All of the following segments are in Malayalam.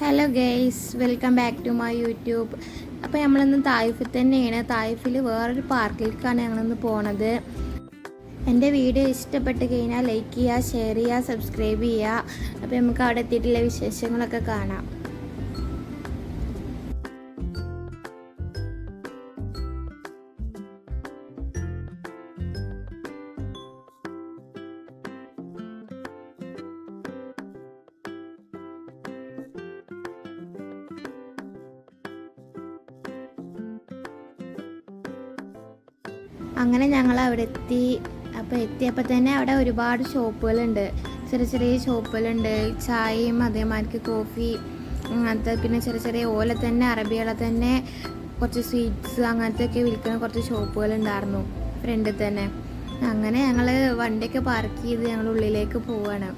Hello guys, welcome back to my YouTube. അപ്പോൾ നമ്മളിന്ന് തായിഫിൽ തന്നെയാണ്. തായിഫിൽ വേറൊരു പാർക്കിലേക്കാണ് ഞങ്ങളിന്ന് പോണത്. എൻ്റെ വീഡിയോ ഇഷ്ടപ്പെട്ട് കഴിഞ്ഞാൽ ലൈക്ക് ചെയ്യുക, ഷെയർ ചെയ്യുക, സബ്സ്ക്രൈബ് ചെയ്യുക. അപ്പോൾ നമുക്ക് അവിടെ എത്തിയിട്ടുള്ള വിശേഷങ്ങളൊക്കെ കാണാം. അങ്ങനെ ഞങ്ങൾ അവിടെ എത്തി. അപ്പോൾ എത്തിയപ്പോൾ തന്നെ അവിടെ ഒരുപാട് ഷോപ്പുകളുണ്ട്, ചെറിയ ചെറിയ ഷോപ്പുകളുണ്ട്. ചായയും അതേമാതിരി കോഫി അങ്ങനത്തെ, പിന്നെ ചെറിയ ചെറിയ ഓല തന്നെ അറബികളെ തന്നെ കുറച്ച് സ്വീറ്റ്സ് അങ്ങനത്തെ ഒക്കെ വിൽക്കുന്ന കുറച്ച് ഷോപ്പുകളുണ്ടായിരുന്നു ഫ്രണ്ടിൽ തന്നെ. അങ്ങനെ ഞങ്ങൾ വണ്ടിയൊക്കെ പാർക്ക് ചെയ്ത് ഞങ്ങൾ ഉള്ളിലേക്ക് പോവാണ്.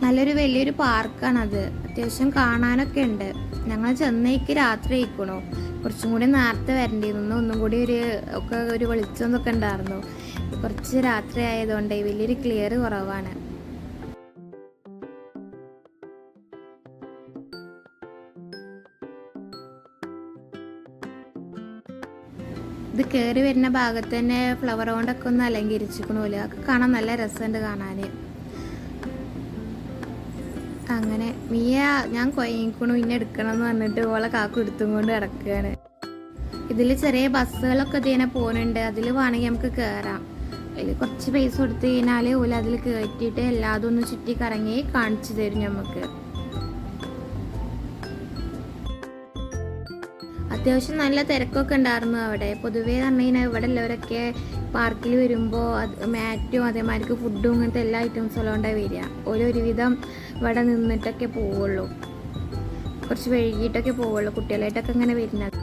നല്ലൊരു വലിയൊരു പാർക്കാണത്, അത്യാവശ്യം കാണാനൊക്കെ ഉണ്ട്. ഞങ്ങൾ ചെന്നൈക്ക് രാത്രി ആയിക്കണോ, കുറച്ചും കൂടി നേരത്തെ വരേണ്ടിയിരുന്നു. ഒന്നും കൂടി ഒരു വെളിച്ചമൊക്കെ ഉണ്ടായിരുന്നു. കുറച്ച് രാത്രി ആയതുകൊണ്ട് വലിയൊരു ക്ലിയർ കുറവാണ്. ഇത് കയറി വരുന്ന ഭാഗത്ത് തന്നെ ഫ്ലവർ കൊണ്ടൊക്കെ ഒന്ന് അലങ്കരിച്ചിരിക്കണമല്ലോ, അതൊക്കെ കാണാൻ നല്ല രസമുണ്ട് കാണാൻ. അങ്ങനെ മിയ ഞാൻ കൊയങ്ങിക്കണു ഇന്നെ എടുക്കണം എന്ന് പറഞ്ഞിട്ട് ഓളെ കാക്കു എടുത്തും കൊണ്ട് കിടക്കുകയാണ്. ഇതിൽ ചെറിയ ബസ്സുകളൊക്കെ ഇതിനെ പോകുന്നുണ്ട്, അതിൽ വേണമെങ്കിൽ നമുക്ക് കയറാം. അതിൽ കുറച്ച് പൈസ കൊടുത്തു കഴിഞ്ഞാൽ ഓല അതിൽ കയറ്റിയിട്ട് എല്ലാതും ഒന്ന് ചുറ്റി കറങ്ങി കാണിച്ചു തരും നമുക്ക്. അത്യാവശ്യം നല്ല തിരക്കൊക്കെ ഉണ്ടായിരുന്നു അവിടെ. പൊതുവേ പറഞ്ഞു കഴിഞ്ഞാൽ ഇവിടെ ഉള്ളവരൊക്കെ പാർക്കിൽ വരുമ്പോൾ മാറ്റും അതേമാതിരി ഫുഡും ഇങ്ങനത്തെ എല്ലാ ഐറ്റംസുകളും കൊണ്ടാണ് വരിക. ഒരുവിധം ഇവിടെ നിന്നിട്ടൊക്കെ പോവുള്ളൂ, കുറച്ച് വൈകിട്ടൊക്കെ പോവുള്ളൂ കുട്ടികളായിട്ടൊക്കെ ഇങ്ങനെ വരുന്നത്.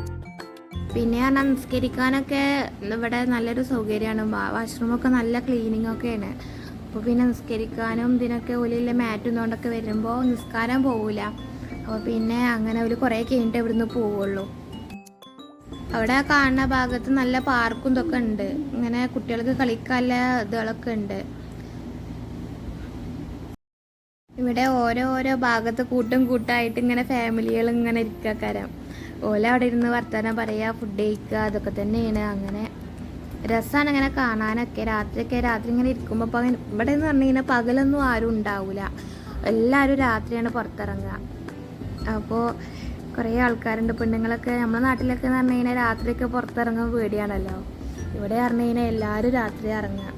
പിന്നെ പറഞ്ഞാൽ നിസ്കരിക്കാനൊക്കെ ഇവിടെ നല്ലൊരു സൗകര്യമാണ്. വാഷ്റൂമൊക്കെ നല്ല ക്ലീനിങ് ഒക്കെയാണ്. അപ്പോൾ പിന്നെ നിസ്കരിക്കാനും ഇതിനൊക്കെ ഒലിയിലെ മാറ്റുന്നതുകൊണ്ടൊക്കെ വരുമ്പോൾ നിസ്കാരം പോവില്ല. അപ്പോൾ പിന്നെ അങ്ങനെ ഒരു കുറേ കഴിഞ്ഞിട്ട് ഇവിടുന്ന് പോവുള്ളൂ. അവിടെ കാണുന്ന ഭാഗത്ത് നല്ല പാർക്കും ഇതൊക്കെ ഉണ്ട്, ഇങ്ങനെ കുട്ടികൾക്ക് കളിക്കാനുള്ള ഇതുകളൊക്കെ ഉണ്ട്. ഇവിടെ ഓരോ ഭാഗത്ത് കൂട്ടായിട്ട് ഇങ്ങനെ ഫാമിലികൾ ഇങ്ങനെ ഇരിക്കാരം. ഓല അവിടെ ഇരുന്ന് വർത്താനം പറയുക, ഫുഡ് കഴിക്കുക, അതൊക്കെ തന്നെയാണ്. അങ്ങനെ രസമാണ് ഇങ്ങനെ കാണാനൊക്കെ. രാത്രി ഇങ്ങനെ ഇരിക്കുമ്പോൾ ഇവിടെ എന്ന് പറഞ്ഞു കഴിഞ്ഞാൽ പകലൊന്നും ആരും ഉണ്ടാവില്ല, എല്ലാവരും രാത്രിയാണ് പുറത്തിറങ്ങുക. അപ്പോൾ കുറേ ആൾക്കാരുണ്ട്, പെണ്ണുങ്ങളൊക്കെ. നമ്മുടെ നാട്ടിലൊക്കെ എന്ന് പറഞ്ഞു കഴിഞ്ഞാൽ രാത്രിയൊക്കെ പുറത്തിറങ്ങാൻ പേടിയാണല്ലോ. ഇവിടെ പറഞ്ഞു കഴിഞ്ഞാൽ എല്ലാവരും രാത്രി ഇറങ്ങുക.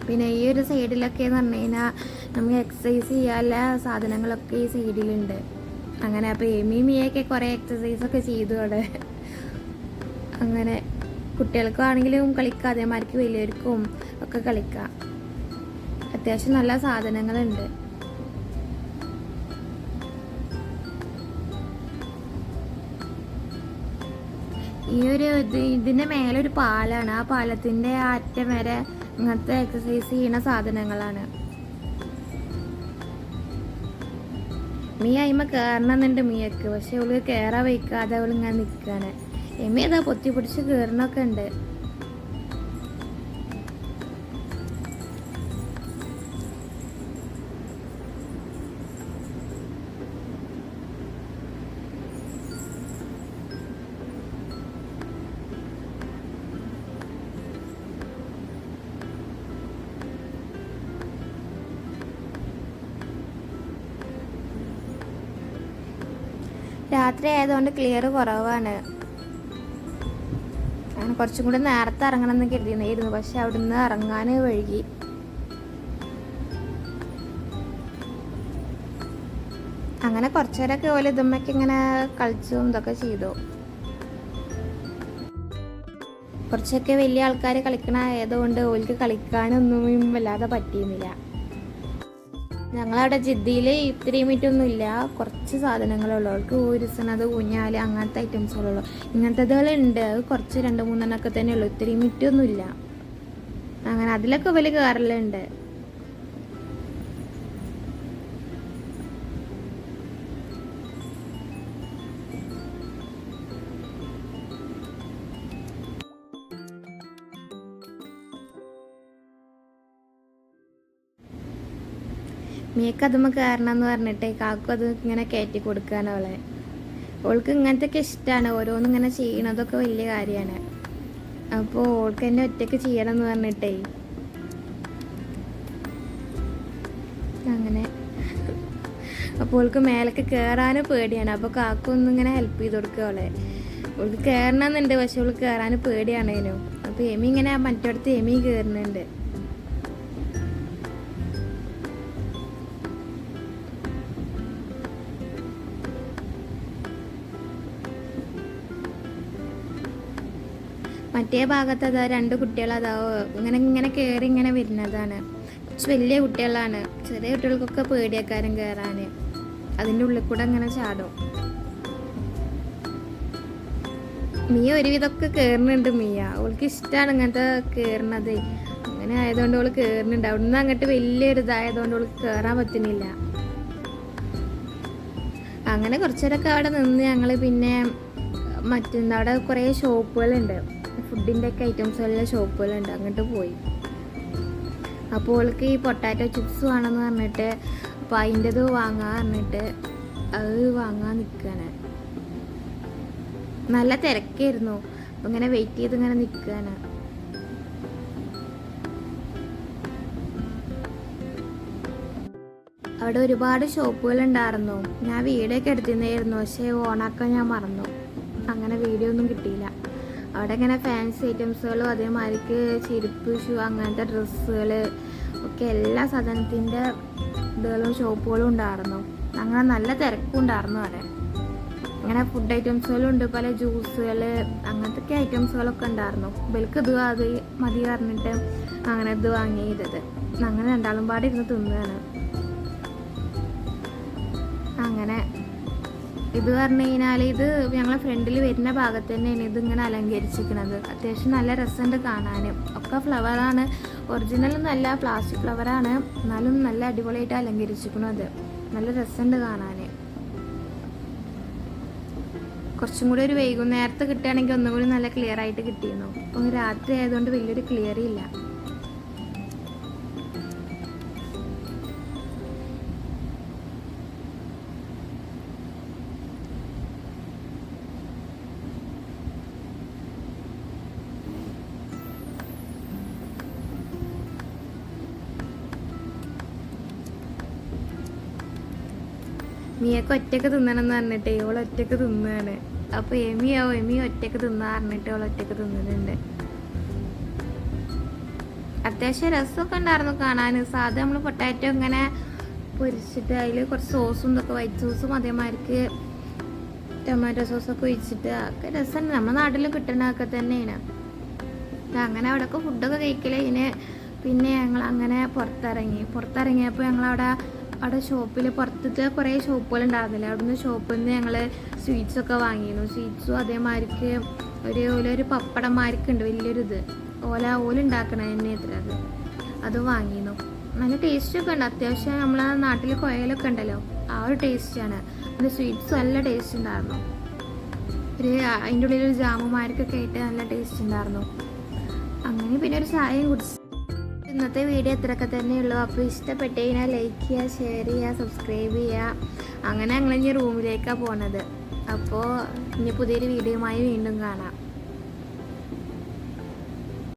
പിന്നെ ഈ ഒരു സൈഡിലൊക്കെ എന്ന് പറഞ്ഞു കഴിഞ്ഞാൽ നമുക്ക് എക്സസൈസ് ചെയ്യാനുള്ള സാധനങ്ങളൊക്കെ ഈ സൈഡിലുണ്ട്. അങ്ങനെ അപ്പോൾ മിയൊക്കെ കുറേ എക്സസൈസൊക്കെ ചെയ്തു അവിടെ. അങ്ങനെ കുട്ടികൾക്കാണെങ്കിലും കളിക്കാം, അതേമാതിരിക്ക് വലിയവർക്കും ഒക്കെ കളിക്കാം. അത്യാവശ്യം നല്ല സാധനങ്ങളുണ്ട്. ഈ ഇതിൻ്റെ മേലൊരു പാലാണ്, ആ പാലത്തിൻ്റെ അറ്റം വരെ ഇങ്ങനത്തെ എക്സസൈസ് ചെയ്യുന്ന സാധനങ്ങളാണ്. മിയ അയിമ കയറണമെന്നുണ്ട് മിയക്ക്, പക്ഷെ അവള് കയറാൻ വയ്ക്കാതെ അവൾ ഇങ്ങനെ നിൽക്കുകയാണ്. എമ്മി അതാ പൊത്തി പിടിച്ച് കയറണമൊക്കെ ഉണ്ട്. രാത്രി ആയതുകൊണ്ട് ക്ലിയർ കുറവാണ്. ഞാൻ കുറച്ചും കൂടി നേരത്തെ ഇറങ്ങണം എന്ന് കരുതിയിരുന്നു, പക്ഷെ അവിടുന്ന് ഇറങ്ങാൻ വഴുകി. അങ്ങനെ കുറച്ചേരൊക്കെ ഓല് ഇതുമ്മൊക്കെ ഇങ്ങനെ കളിച്ചും ഇതൊക്കെ ചെയ്തു. കുറച്ചൊക്കെ വലിയ ആൾക്കാർ കളിക്കണ ആയതുകൊണ്ട് ഓൽക്ക് കളിക്കാനൊന്നും വല്ലാതെ പറ്റിയിരുന്നില്ല. ഞങ്ങളവിടെ ജിദ്ദയിൽ ഇത്രയും മീറ്റൊന്നുമില്ല, കുറച്ച് സാധനങ്ങളുള്ളൂ. അവൾക്ക് ഊരിസണത് ഊഞ്ഞാൽ അങ്ങനത്തെ ഐറ്റംസുകളുള്ളൂ. ഇങ്ങനത്തേതുകളുണ്ട്, അത് കുറച്ച് 2-3 തന്നെ ഉള്ളൂ, ഇത്രയും മീറ്റൊന്നുമില്ല. അങ്ങനെ അതിലൊക്കെ വലിയ കയറലുണ്ട്. മിയക്ക് അതുമ്മ കയറണം എന്ന് പറഞ്ഞിട്ടേ കാക്കും അത് ഇങ്ങനെ കയറ്റി കൊടുക്കാനോ അവളെ. ഓൾക്ക് ഇങ്ങനത്തെ ഒക്കെ ഇഷ്ടമാണ്, ഓരോന്നും ഇങ്ങനെ ചെയ്യണതൊക്കെ വലിയ കാര്യമാണ്. അപ്പോൾ ഓൾക്ക് എന്നെ ഒറ്റയ്ക്ക് ചെയ്യണം എന്ന് പറഞ്ഞിട്ടേ അങ്ങനെ. അപ്പോൾ ഓൾക്ക് മേലേക്ക് കയറാനും പേടിയാണ്. അപ്പോൾ കാക്കൊന്നും ഇങ്ങനെ ഹെൽപ്പ് ചെയ്ത് കൊടുക്കുക അവളെ. ഓൾക്ക് കയറണമെന്നുണ്ട്, പക്ഷെ ഓൾക്ക് കയറാൻ പേടിയാണേനു. അപ്പോൾ എമി ഇങ്ങനെ മറ്റടുത്ത് എമി കയറുന്നുണ്ട്. മറ്റേ ഭാഗത്ത് അതാ 2 കുട്ടികൾ അതാവോ ഇങ്ങനെ ഇങ്ങനെ കയറി ഇങ്ങനെ വരുന്നതാണ്. കുറച്ച് വലിയ കുട്ടികളാണ്. ചെറിയ കുട്ടികൾക്കൊക്കെ പേടിയാക്കാരും കയറാൻ. അതിൻ്റെ ഉള്ളിൽ കൂടെ അങ്ങനെ ചാടും. മിയ ഒരുവിധമൊക്കെ കയറുന്നുണ്ട്. മിയ അവൾക്ക് ഇഷ്ടമാണ് ഇങ്ങനത്തെ കയറുന്നത്. അങ്ങനെ ആയതുകൊണ്ട് അവൾ കയറുന്നുണ്ട്. അവിടുന്ന് അങ്ങോട്ട് വലിയൊരു ഇതായതുകൊണ്ട് അവൾക്ക് കയറാൻ പറ്റുന്നില്ല. അങ്ങനെ കുറച്ചേരൊക്കെ അവിടെ നിന്ന് ഞങ്ങൾ പിന്നെ മറ്റെന്താ അവിടെ കുറേ ഷോപ്പുകളുണ്ട്, ഫുഡിൻ്റെ ഒക്കെ ഐറ്റംസുകളുടെ ഷോപ്പുകളുണ്ട്, അങ്ങോട്ട് പോയി. അപ്പോൾ അവൾക്ക് ഈ പൊട്ടാറ്റോ ചിപ്സ് വേണമെന്ന് പറഞ്ഞിട്ട് അപ്പോൾ അതിൻ്റെത് വാങ്ങാൻ പറഞ്ഞിട്ട് അത് വാങ്ങാൻ നിൽക്കുകയാണ്. നല്ല തിരക്കായിരുന്നു. അപ്പം ഇങ്ങനെ വെയിറ്റ് ചെയ്ത് ഇങ്ങനെ നിൽക്കുകയാണ്. അവിടെ ഒരുപാട് ഷോപ്പുകൾ ഉണ്ടായിരുന്നു. ഞാൻ വീഡിയോ ഒക്കെ എടുത്തിരുന്നായിരുന്നു, പക്ഷേ ഓണാക്കാൻ ഞാൻ മറന്നു. അങ്ങനെ വീഡിയോ ഒന്നും കിട്ടിയില്ല. അവിടെ ഇങ്ങനെ ഫാൻസി ഐറ്റംസുകളും അതേമാതിരിക്ക് ചെരുപ്പ്, ഷൂ, അങ്ങനത്തെ ഡ്രസ്സുകൾ ഒക്കെ എല്ലാ സാധനത്തിൻ്റെ ഇതുകളും ഷോപ്പുകളും ഉണ്ടായിരുന്നു. അങ്ങനെ നല്ല തിരക്കും ഉണ്ടായിരുന്നു അവിടെ. അങ്ങനെ ഫുഡ് ഐറ്റംസുകളും ഉണ്ട്, പല ജ്യൂസുകൾ അങ്ങനത്തെ ഐറ്റംസുകളൊക്കെ ഉണ്ടായിരുന്നു. ഇവർക്ക് ഇത് അത് മതി പറഞ്ഞിട്ട് അങ്ങനെ ഇത് വാങ്ങി ചെയ്തത്. അങ്ങനെ രണ്ടാളും പാടെ ഇരുന്ന് തിന്നുകയാണ്. അങ്ങനെ ഇത് പറഞ്ഞു കഴിഞ്ഞാൽ ഇത് ഞങ്ങളെ ഫ്രണ്ടിൽ വരുന്ന ഭാഗത്ത് തന്നെയാണ് ഇതിങ്ങനെ അലങ്കരിച്ചിരിക്കുന്നത്. അത്യാവശ്യം നല്ല രസമുണ്ട് കാണാൻ. ഒക്കെ ഫ്ലവറാണ്, ഒറിജിനൽ നല്ല പ്ലാസ്റ്റിക് ഫ്ലവറാണ്, എന്നാലും നല്ല അടിപൊളിയായിട്ട് അലങ്കരിച്ചിരിക്കുന്നത്. നല്ല രസമുണ്ട് കാണാൻ. കുറച്ചും കൂടി ഒരു വൈകുന്നേരത്ത് കിട്ടുകയാണെങ്കിൽ ഒന്നും കൂടി നല്ല ക്ലിയർ ആയിട്ട് കിട്ടിയിരുന്നു. അപ്പം രാത്രി ആയതുകൊണ്ട് വലിയൊരു ക്ലിയർ ഇല്ല. മിയൊക്കെ ഒറ്റയ്ക്ക് തിന്നണം എന്ന് പറഞ്ഞിട്ട് ഇവൾ ഒറ്റയ്ക്ക് തിന്നുകയാണ്. അപ്പോൾ എമി ഒറ്റയ്ക്ക് തിന്നാ പറഞ്ഞിട്ട് അവൾ ഒറ്റയ്ക്ക് തിന്നുന്നുണ്ട്. അത്യാവശ്യം രസമൊക്കെ ഉണ്ടായിരുന്നു കാണാൻ. സാധാ നമ്മൾ പൊട്ടാറ്റോ ഇങ്ങനെ പൊരിച്ചിട്ട് അതിൽ കുറച്ച് സോസും ഇതൊക്കെ വൈറ്റ് സോസും അതേമാതിരിക്ക് ടൊമാറ്റോ സോസൊക്കെ ഒഴിച്ചിട്ട് ഒക്കെ രസമുണ്ട്. നമ്മുടെ നാട്ടിൽ കിട്ടണതൊക്കെ തന്നെയാണ്. അങ്ങനെ അവിടെയൊക്കെ ഫുഡൊക്കെ കഴിക്കലതിന് പിന്നെ ഞങ്ങൾ അങ്ങനെ പുറത്തിറങ്ങിയപ്പോൾ അവിടെ ഷോപ്പിൽ പുറത്തത്തെ കുറേ ഷോപ്പുകൾ ഉണ്ടായിരുന്നില്ല. അവിടുന്ന് ഷോപ്പിൽ നിന്ന് ഞങ്ങൾ സ്വീറ്റ്സൊക്കെ വാങ്ങിയിരുന്നു. സ്വീറ്റ്സും അതേമാതിരിക്ക് ഒരു പപ്പടന്മാർക്കുണ്ട് വലിയൊരു ഇത് ഓലുണ്ടാക്കണ തന്നെ എത്ര അത് വാങ്ങിയിരുന്നു. നല്ല ടേസ്റ്റൊക്കെ ഉണ്ട്. അത്യാവശ്യം നമ്മളെ നാട്ടിൽ കുഴലൊക്കെ ഉണ്ടല്ലോ, ആ ഒരു ടേസ്റ്റാണ്. പിന്നെ സ്വീറ്റ്സ് നല്ല ടേസ്റ്റ് ഉണ്ടായിരുന്നു. അതിൻ്റെ ഉള്ളിലൊരു ജാമുമാർക്കൊക്കെ ആയിട്ട് നല്ല ടേസ്റ്റ് ഉണ്ടായിരുന്നു. അങ്ങനെ പിന്നെ ഒരു ചായയും കുടിച്ചു. ഇന്നത്തെ വീഡിയോ ഇത്രയൊക്കെ തന്നെയുള്ളൂ. അപ്പോൾ ഇഷ്ടപ്പെട്ട് കഴിഞ്ഞാൽ ലൈക്ക് ചെയ്യുക, ഷെയർ ചെയ്യുക, സബ്സ്ക്രൈബ് ചെയ്യുക. അങ്ങനെ ഞങ്ങൾ ഇനി റൂമിലേക്കാണ് പോണത്. അപ്പോൾ ഇനി പുതിയൊരു വീഡിയോയുമായി വീണ്ടും കാണാം.